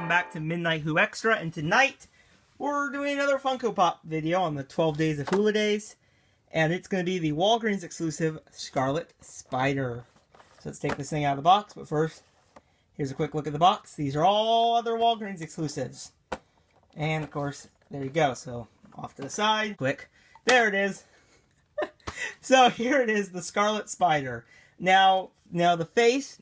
welcome back to Midnight Who Extra, and tonight we're doing another Funko Pop video on the 12 Days of Hula Days, and it's going to be the Walgreens exclusive Scarlet Spider. So let's take this thing out of the box, but first, here's a quick look at the box. These are all other Walgreens exclusives. And of course, there you go, so off to the side, quick, there it is. So here it is, the Scarlet Spider. Now the face,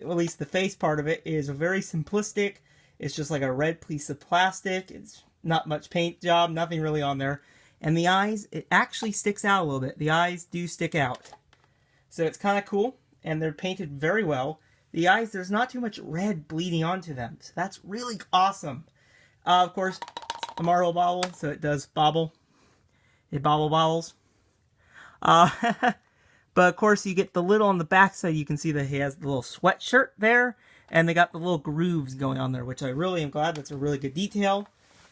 at least the face part of it, is very simplistic. It's just like a red piece of plastic. It's not much paint job, nothing really on there. And the eyes, it actually sticks out a little bit. The eyes do stick out. So it's kind of cool, and they're painted very well. The eyes, there's not too much red bleeding onto them, so that's really awesome. Of course, a marble bobble, so it does bobble. It bobbles. But of course, you get the lid on the back side. You can see that he has the little sweatshirt there, and they got the little grooves going on there, which I really am glad. That's a really good detail.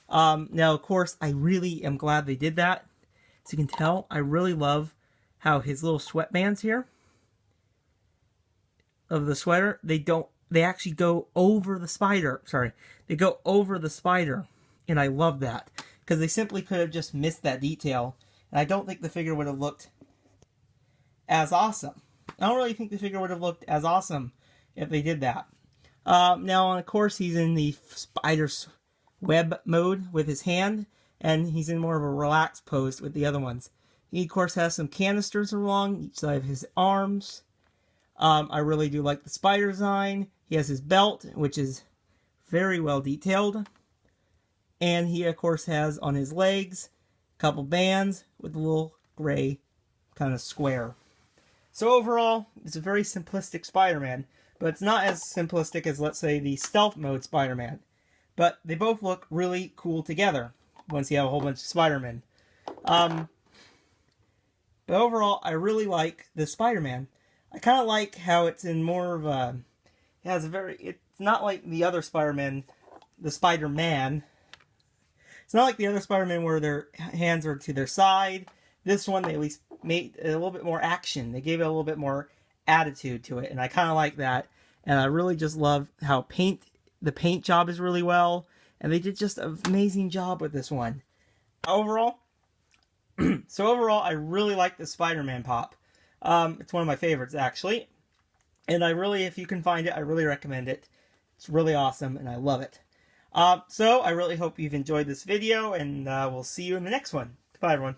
Now, of course, I really am glad they did that. As you can tell, I really love how his little sweatbands here of the sweater, they actually go over the spider. Sorry, they go over the spider, and I love that because they simply could have just missed that detail, and I don't think the figure would have looked as awesome. I don't really think the figure would have looked as awesome if they did that. Now, of course, he's in the spider's web mode with his hand, and he's in more of a relaxed pose with the other ones. He, of course, has some canisters along each side of his arms. I really do like the spider design. He has his belt, which is very well detailed. And he, of course, has on his legs a couple bands with a little gray kind of square. So overall, it's a very simplistic Spider-Man, but it's not as simplistic as, let's say, the stealth mode Spider-Man. But they both look really cool together once you have a whole bunch of Spider-Man. But overall, I really like this Spider-Man. I kind of like how it's in more of a... it's not like the other Spider-Man, the Spider-Man. It's not like the other Spider-Man where their hands are to their side. This one, they at least made a little bit more action. They gave it a little bit more attitude to it, and I kind of like that. And I really just love how the paint job is really well, and they did just an amazing job with this one. Overall, I really like the Spider-Man Pop. It's one of my favorites, actually. And I really, if you can find it, I really recommend it. It's really awesome, and I love it. So I really hope you've enjoyed this video, and we'll see you in the next one. Goodbye, everyone.